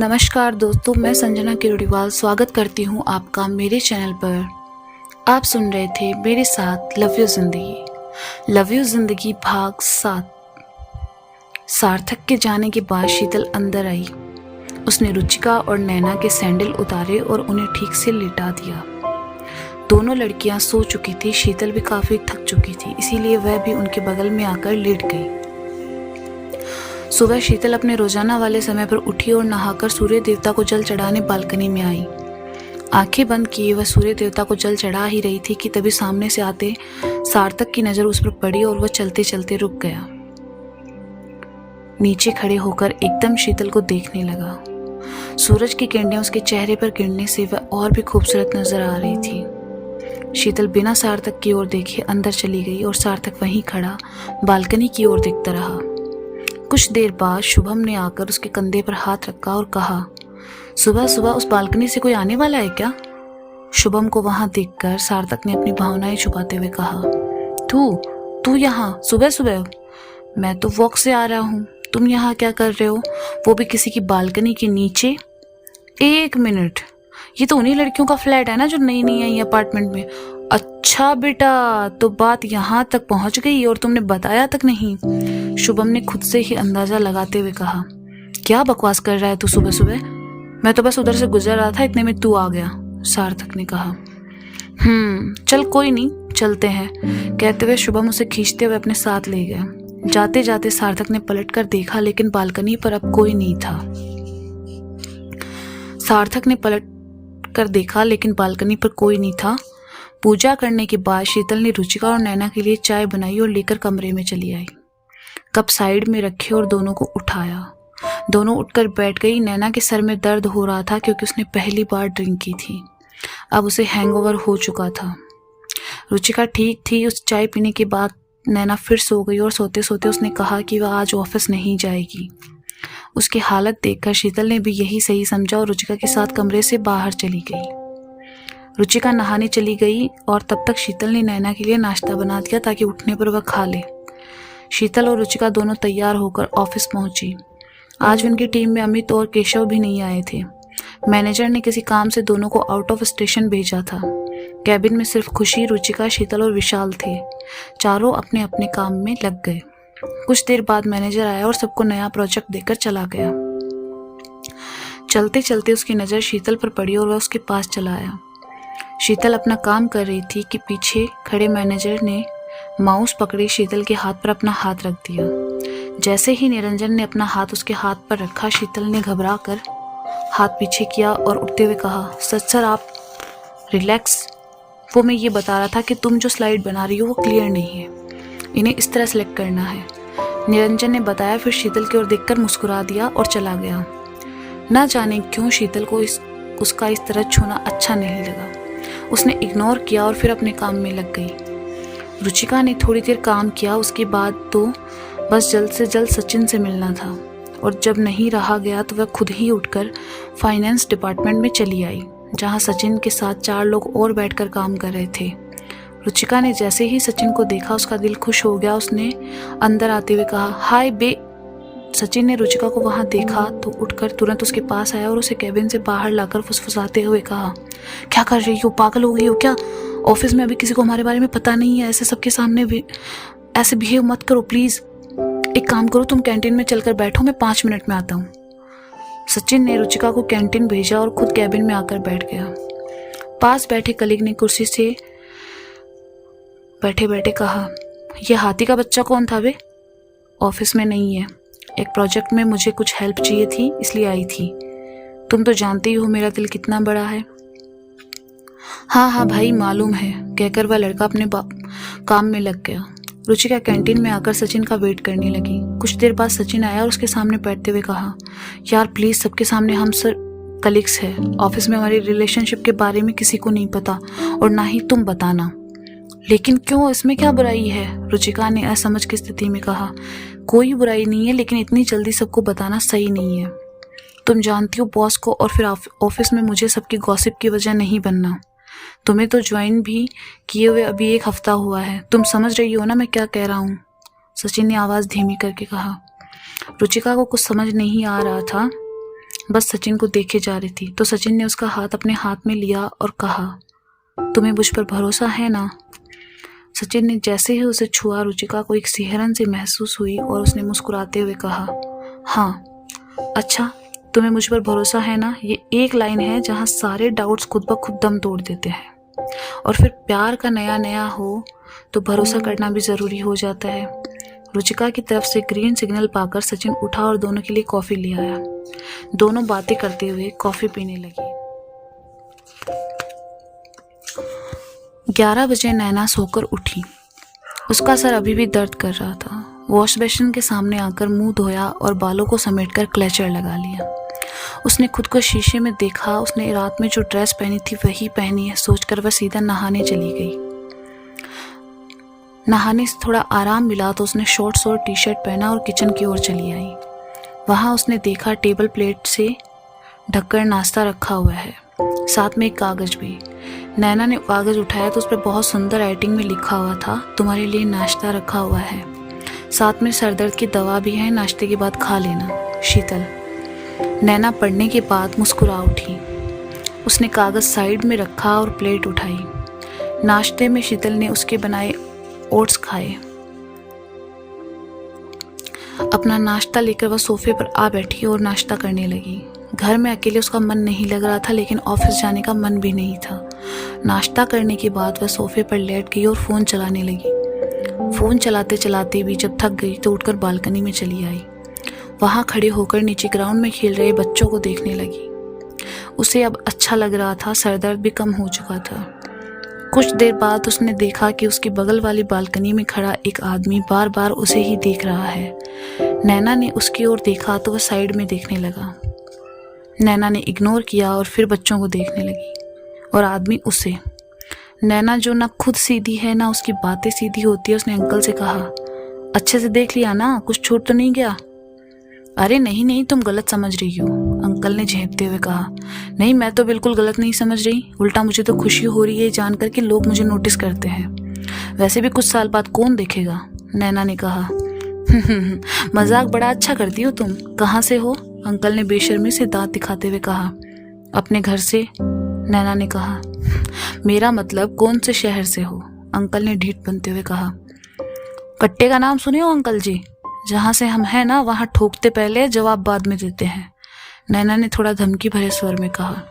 नमस्कार दोस्तों, मैं संजना किरोड़ीवाल स्वागत करती हूँ आपका मेरे चैनल पर। आप सुन रहे थे मेरे साथ लव यू जिंदगी। लव यू जिंदगी भाग 7। सार्थक के जाने के बाद शीतल अंदर आई। उसने रुचिका और नैना के सैंडल उतारे और उन्हें ठीक से लिटा दिया। दोनों लड़कियां सो चुकी थी। शीतल भी काफी थक चुकी थी, इसीलिए वह भी उनके बगल में आकर लेट गई। सुबह शीतल अपने रोजाना वाले समय पर उठी और नहाकर सूर्य देवता को जल चढ़ाने बालकनी में आई। आंखें बंद किए वह सूर्य देवता को जल चढ़ा ही रही थी कि तभी सामने से आते सार्थक की नजर उस पर पड़ी और वह चलते चलते रुक गया। नीचे खड़े होकर एकदम शीतल को देखने लगा। सूरज की किरणें उसके चेहरे पर गिरने से वह और भी खूबसूरत नजर आ रही थी। शीतल बिना सार्थक की ओर देखे अंदर चली गई और सार्थक वहीं खड़ा बालकनी की ओर देखता रहा। कुछ देर बाद शुभम ने आकर उसके कंधे पर हाथ रखा और कहा, सुबह सुबह उस बालकनी से कोई आने वाला है क्या? शुभम को वहां देखकर सार्थक ने अपनी भावनाएं छुपाते हुए कहा, तू यहाँ सुबह सुबह? मैं तो वॉक से आ रहा हूँ, तुम यहाँ क्या कर रहे हो, वो भी किसी की बालकनी के नीचे? एक मिनट, ये तो उन्हीं लड़कियों का फ्लैट है ना जो नई नई आई अपार्टमेंट में। अच्छा बेटा, तो बात यहाँ तक पहुँच गई और तुमने बताया तक नहीं। शुभम ने खुद से ही अंदाजा लगाते हुए कहा, क्या बकवास कर रहा है तू सुबह सुबह? मैं तो बस उधर से गुजर रहा था, इतने में तू आ गया, सार्थक ने कहा। चल कोई नहीं, चलते हैं, कहते हुए शुभम उसे खींचते हुए अपने साथ ले गया। जाते जाते सार्थक ने पलट कर देखा, लेकिन बालकनी पर अब कोई नहीं था। सार्थक ने पलट कर देखा लेकिन बालकनी पर कोई नहीं था। पूजा करने के बाद शीतल ने रुचिका और नैना के लिए चाय बनाई और लेकर कमरे में चली आई। कप साइड में रखे और दोनों को उठाया। दोनों उठकर बैठ गई। नैना के सर में दर्द हो रहा था क्योंकि उसने पहली बार ड्रिंक की थी। अब उसे हैंगओवर हो चुका था। रुचिका ठीक थी। उस चाय पीने के बाद नैना फिर सो गई और सोते सोते उसने कहा कि वह आज ऑफिस नहीं जाएगी। उसकी हालत देखकर शीतल ने भी यही सही समझा और रुचिका के साथ कमरे से बाहर चली गई। रुचिका नहाने चली गई और तब तक शीतल ने नैना के लिए नाश्ता बना दिया ताकि उठने पर वह खा ले। शीतल और रुचिका दोनों तैयार होकर ऑफिस पहुंची। आज उनकी टीम में अमित और केशव भी नहीं आए थे। मैनेजर ने किसी काम से दोनों को आउट ऑफ स्टेशन भेजा था। कैबिन में सिर्फ खुशी, रुचिका, शीतल और विशाल थे। चारों अपने अपने काम में लग गए। कुछ देर बाद मैनेजर आया और सबको नया प्रोजेक्ट देकर चला गया। चलते चलते उसकी नज़र शीतल पर पड़ी और वह उसके पास चला आया। शीतल अपना काम कर रही थी कि पीछे खड़े मैनेजर ने माउस पकड़े शीतल के हाथ पर अपना हाथ रख दिया। जैसे ही निरंजन ने अपना हाथ उसके हाथ पर रखा, शीतल ने घबरा कर हाथ पीछे किया और उठते हुए कहा, सर आप रिलैक्स। वो मैं ये बता रहा था कि तुम जो स्लाइड बना रही हो वो क्लियर नहीं है, इन्हें इस तरह सेलेक्ट करना है, निरंजन ने बताया। फिर शीतल की ओर देखकर मुस्कुरा दिया और चला गया। ना जाने क्यों शीतल को उसका इस तरह छूना अच्छा नहीं लगा। उसने इग्नोर किया और फिर अपने काम में लग गई। रुचिका ने थोड़ी देर काम किया। उसके बाद तो बस जल्द से जल्द सचिन से मिलना था और जब नहीं रहा गया तो वह खुद ही उठकर फाइनेंस डिपार्टमेंट में चली आई, जहां सचिन के साथ 4 लोग और बैठकर काम कर रहे थे। रुचिका ने जैसे ही सचिन को देखा उसका दिल खुश हो गया। उसने अंदर आते हुए कहा, हाय बे। सचिन ने रुचिका को वहां देखा तो उठकर तुरंत उसके पास आया और उसे कैबिन से बाहर लाकर फुसफुसाते हुए कहा, क्या कर रही हो, पागल हो गई हो क्या? ऑफिस में अभी किसी को हमारे बारे में पता नहीं है, ऐसे सबके सामने भी ऐसे बिहेव मत करो प्लीज। एक काम करो, तुम कैंटीन में चलकर बैठो, मैं 5 मिनट में आता हूँ। सचिन ने रुचिका को कैंटीन भेजा और खुद कैबिन में आकर बैठ गया। पास बैठे कलीग ने कुर्सी से बैठे बैठे कहा, यह हाथी का बच्चा कौन था बे? ऑफिस में नहीं है, एक प्रोजेक्ट में मुझे कुछ हेल्प चाहिए थी इसलिए आई थी। तुम तो जानते ही हो मेरा दिल कितना बड़ा है। हाँ भाई मालूम है, कहकर वह लड़का अपने काम में लग गया। रुचिका कैंटीन में आकर सचिन का वेट करने लगी। कुछ देर बाद सचिन आया और उसके सामने बैठते हुए कहा, यार प्लीज सबके सामने हम सर कलीग्स है, ऑफिस में हमारी रिलेशनशिप के बारे में किसी को नहीं पता और ना ही तुम बताना। लेकिन क्यों, इसमें क्या बुराई है? रुचिका ने असमझ की स्थिति में कहा, कोई बुराई नहीं है, लेकिन इतनी जल्दी सबको बताना सही नहीं है। तुम जानती हो बॉस को और फिर ऑफिस में मुझे सबकी गॉसिप की वजह नहीं बनना। तुम्हें तो ज्वाइन भी किए हुए अभी 1 हफ्ता हुआ है, तुम समझ रही हो ना मैं क्या कह रहा हूँ? सचिन ने आवाज़ धीमी करके कहा। रुचिका को कुछ समझ नहीं आ रहा था। बस सचिन को देखे जा रही थी तो सचिन ने उसका हाथ अपने हाथ में लिया और कहा, तुम्हें मुझ पर भरोसा है ना? सचिन ने जैसे ही उसे छुआ, रुचिका को एक सिहरन सी महसूस हुई और उसने मुस्कुराते हुए कहा, हाँ। अच्छा, तुम्हें मुझ पर भरोसा है ना? ये एक लाइन है जहाँ सारे डाउट्स खुद ब खुद दम तोड़ देते हैं। और फिर प्यार का नया नया हो तो भरोसा करना भी ज़रूरी हो जाता है। रुचिका की तरफ से ग्रीन सिग्नल पाकर सचिन उठा और दोनों के लिए कॉफ़ी ले आया। दोनों बातें करते हुए कॉफ़ी पीने लगे। 11 बजे नैना सोकर उठी। उसका सर अभी भी दर्द कर रहा था। वॉश बेसिन के सामने आकर मुंह धोया और बालों को समेटकर क्लेचर लगा लिया। उसने खुद को शीशे में देखा। उसने रात में जो ड्रेस पहनी थी वही पहनी है सोचकर वह सीधा नहाने चली गई। नहाने से थोड़ा आराम मिला तो उसने शॉर्ट्स और टी शर्ट पहना और किचन की ओर चली आई। वहाँ उसने देखा टेबल प्लेट से ढककर नाश्ता रखा हुआ है, साथ में एक कागज़ भी। नैना ने कागज़ उठाया तो उस पर बहुत सुंदर राइटिंग में लिखा हुआ था, तुम्हारे लिए नाश्ता रखा हुआ है, साथ में सरदर्द की दवा भी है, नाश्ते के बाद खा लेना, शीतल। नैना पढ़ने के बाद मुस्कुरा उठी। उसने कागज़ साइड में रखा और प्लेट उठाई। नाश्ते में शीतल ने उसके बनाए ओट्स खाए। अपना नाश्ता लेकर वह सोफे पर आ बैठी और नाश्ता करने लगी। घर में अकेले उसका मन नहीं लग रहा था, लेकिन ऑफिस जाने का मन भी नहीं था। नाश्ता करने के बाद वह सोफे पर लेट गई और फ़ोन चलाने लगी। फ़ोन चलाते चलाते भी जब थक गई तो उठकर बालकनी में चली आई। वहाँ खड़े होकर नीचे ग्राउंड में खेल रहे बच्चों को देखने लगी। उसे अब अच्छा लग रहा था, सरदर्द भी कम हो चुका था। कुछ देर बाद उसने देखा कि उसके बगल वाली बालकनी में खड़ा एक आदमी बार बार उसे ही देख रहा है। नैना ने उसकी ओर देखा तो वह साइड में देखने लगा। नैना ने इग्नोर किया और फिर बच्चों को देखने लगी और आदमी उसे। नैना जो ना खुद सीधी है ना उसकी बातें सीधी होती है, उसने अंकल से कहा, अच्छे से देख लिया ना, कुछ छूट तो नहीं गया? अरे नहीं नहीं, तुम गलत समझ रही हो, अंकल ने झेंपते हुए कहा। नहीं, मैं तो बिल्कुल गलत नहीं समझ रही, उल्टा मुझे तो खुशी हो रही है जानकर कि लोग मुझे नोटिस करते हैं। वैसे भी कुछ साल बाद कौन देखेगा, नैना ने कहा। मजाक बड़ा अच्छा करती हो तुम, कहाँ से हो? अंकल ने बेशर्मी से दांत दिखाते हुए कहा। अपने घर से, नैना ने कहा। मेरा मतलब कौन से शहर से हो? अंकल ने ढीठ बनते हुए कहा। कट्टे का नाम सुने हो अंकल जी? जहाँ से हम हैं ना वहाँ ठोकते पहले, जवाब बाद में देते हैं, नैना ने थोड़ा धमकी भरे स्वर में कहा।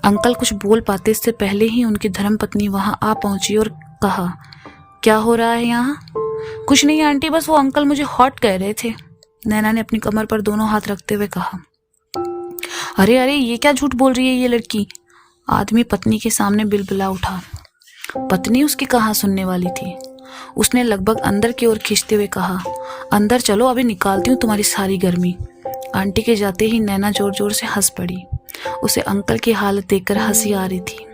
अंकल कुछ बोल पाते इससे पहले ही उनकी धर्मपत्नी वहाँ आ पहुंची और कहा, क्या हो रहा है यहाँ? कुछ नहीं आंटी, बस वो अंकल मुझे हॉट कह रहे थे, नैना ने अपनी कमर पर दोनों हाथ रखते हुए कहा। अरे अरे, ये क्या झूठ बोल रही है ये लड़की? आदमी पत्नी के सामने बिलबिला उठा। पत्नी उसकी कहाँ सुनने वाली थी। उसने लगभग अंदर की ओर खींचते हुए कहा, अंदर चलो, अभी निकालती हूँ तुम्हारी सारी गर्मी। आंटी के जाते ही नैना जोर जोर से हंस पड़ी। उसे अंकल की हालत देखकर हंसी आ रही थी।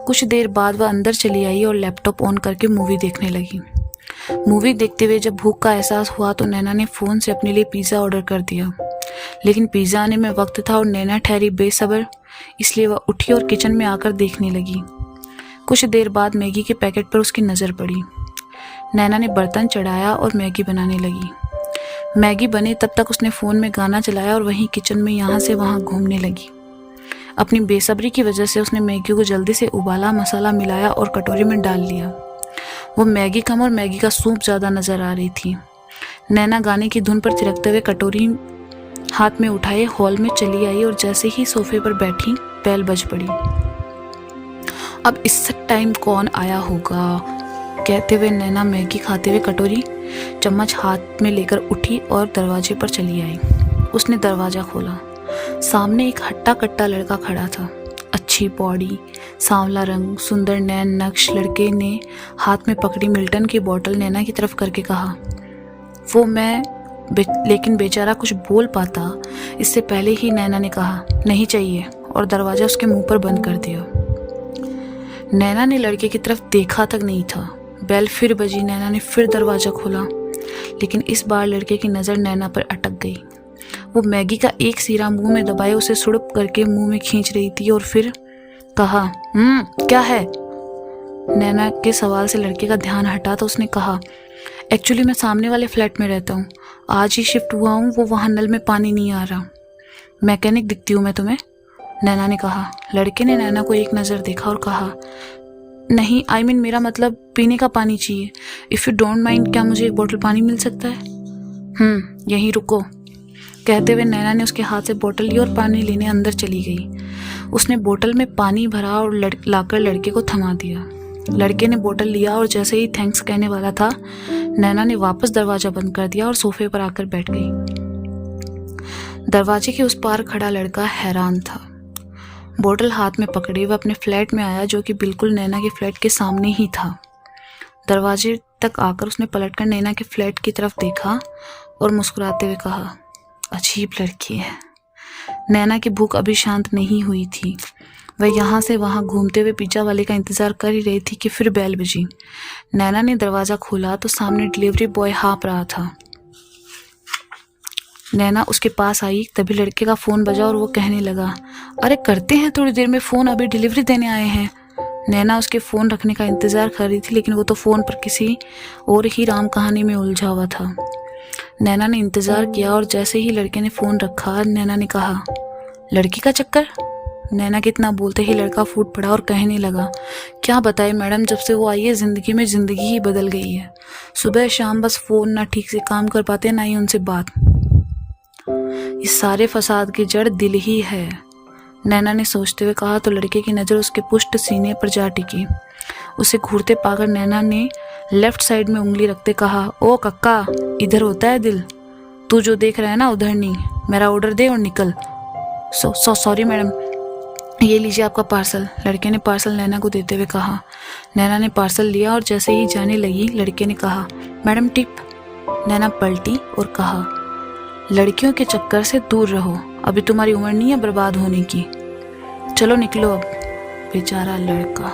कुछ देर बाद वह अंदर चली आई और लैपटॉप ऑन करके मूवी देखने लगी। मूवी देखते हुए जब भूख का एहसास हुआ तो नैना ने फ़ोन से अपने लिए पिज़्ज़ा ऑर्डर कर दिया, लेकिन पिज़्ज़ा आने में वक्त था और नैना ठहरी बेसब्र, इसलिए वह उठी और किचन में आकर देखने लगी। कुछ देर बाद मैगी के पैकेट पर उसकी नज़र पड़ी। नैना ने बर्तन चढ़ाया और मैगी बनाने लगी। मैगी बने तब तक उसने फ़ोन में गाना चलाया और वहीं किचन में यहाँ से वहाँ घूमने लगी। अपनी बेसब्री की वजह से उसने मैगी को जल्दी से उबाला, मसाला मिलाया और कटोरी में डाल लिया। वो मैगी कम और मैगी का सूप ज़्यादा नज़र आ रही थी। नैना गाने की धुन पर थिरकते हुए कटोरी हाथ में उठाए हॉल में चली आई और जैसे ही सोफे पर बैठी बेल बज पड़ी। अब इस टाइम कौन आया होगा, कहते हुए नैना मैगी खाते हुए कटोरी चम्मच हाथ में लेकर उठी और दरवाजे पर चली आई। उसने दरवाज़ा खोला। सामने एक हट्टा कट्टा लड़का खड़ा था। अच्छी बॉडी, सांवला रंग, सुंदर नैन नक्श। लड़के ने हाथ में पकड़ी मिल्टन की बोतल नैना की तरफ करके कहा, वो मैं लेकिन बेचारा कुछ बोल पाता इससे पहले ही नैना ने कहा, नहीं चाहिए, और दरवाज़ा उसके मुंह पर बंद कर दिया। नैना ने लड़के की तरफ देखा तक नहीं था। बेल फिर बजी। नैना ने फिर दरवाज़ा खोला, लेकिन इस बार लड़के की नज़र नैना पर अटक गई। वो मैगी का एक सिरा मुंह में दबाए उसे सुड़प करके मुंह में खींच रही थी और फिर कहा, क्या है? नैना के सवाल से लड़के का ध्यान हटा तो उसने कहा, एक्चुअली मैं सामने वाले फ्लैट में रहता हूँ, आज ही शिफ्ट हुआ हूँ, वो वहाँ नल में पानी नहीं आ रहा। मैकेनिक दिखती हूँ मैं तुम्हें? नैना ने कहा। लड़के ने नैना को एक नज़र देखा और कहा, नहीं, I mean मेरा मतलब पीने का पानी चाहिए। इफ़ यू डोंट माइंड, क्या मुझे एक बोतल पानी मिल सकता है? यहीं रुको। कहते हुए नैना ने उसके हाथ से बोतल ली और पानी लेने अंदर चली गई। उसने बोतल में पानी भरा और लाकर लड़के को थमा दिया। लड़के ने बोतल लिया और जैसे ही थैंक्स कहने वाला था, नैना ने वापस दरवाज़ा बंद कर दिया और सोफे पर आकर बैठ गई। दरवाजे के उस पार खड़ा लड़का हैरान था। बोतल हाथ में पकड़े वह अपने फ्लैट में आया, जो कि बिल्कुल नैना के फ्लैट के सामने ही था। दरवाजे तक आकर उसने पलटकर नैना के फ्लैट की तरफ देखा और मुस्कुराते हुए कहा, अजीब लड़की है। नैना की भूख अभी शांत नहीं हुई थी। वह यहाँ से वहाँ घूमते हुए पिज्जा वाले का इंतज़ार कर ही रही थी कि फिर बेल बजी। नैना ने दरवाज़ा खोला तो सामने डिलीवरी बॉय हाँफ रहा था। नैना उसके पास आई, तभी लड़के का फ़ोन बजा और वो कहने लगा, अरे करते हैं थोड़ी देर में फ़ोन, अभी डिलीवरी देने आए हैं। नैना उसके फ़ोन रखने का इंतज़ार कर रही थी, लेकिन वो तो फ़ोन पर किसी और ही राम कहानी में उलझा हुआ था। नैना ने इंतज़ार किया और जैसे ही लड़के ने फ़ोन रखा, नैना ने कहा, लड़की का चक्कर? नैना के इतना बोलते ही लड़का फूट पड़ा और कहने लगा, क्या बताए मैडम, जब से वो आई है ज़िंदगी में ज़िंदगी ही बदल गई है। सुबह शाम बस फ़ोन, ना ठीक से काम कर पाते ना ही उनसे बात। इस सारे फसाद की जड़ दिल ही है, नैना ने सोचते हुए कहा तो लड़के की नज़र उसके पुष्ट सीने पर जा टिकी। उसे घूरते पाकर नैना ने लेफ्ट साइड में उंगली रखते कहा, ओ कक्का, इधर होता है दिल, तू जो देख रहा है ना उधर नहीं। मेरा ऑर्डर दे और निकल। सॉरी मैडम, ये लीजिए आपका पार्सल। लड़के ने पार्सल नैना को देते हुए कहा। नैना ने पार्सल लिया और जैसे ही जाने लगी, लड़के ने कहा, मैडम टिप। नैना पलटी और कहा, लड़कियों के चक्कर से दूर रहो, अभी तुम्हारी उम्र नहीं है बर्बाद होने की, चलो निकलो अब। बेचारा लड़का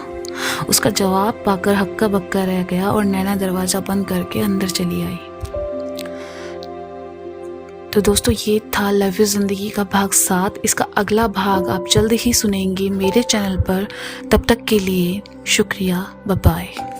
उसका जवाब पाकर हक्का बक्का रह गया और नैना दरवाज़ा बंद करके अंदर चली आई। तो दोस्तों, ये था लव यू ज़िंदगी का भाग 7। इसका अगला भाग आप जल्द ही सुनेंगे मेरे चैनल पर। तब तक के लिए शुक्रिया, बाय बाय।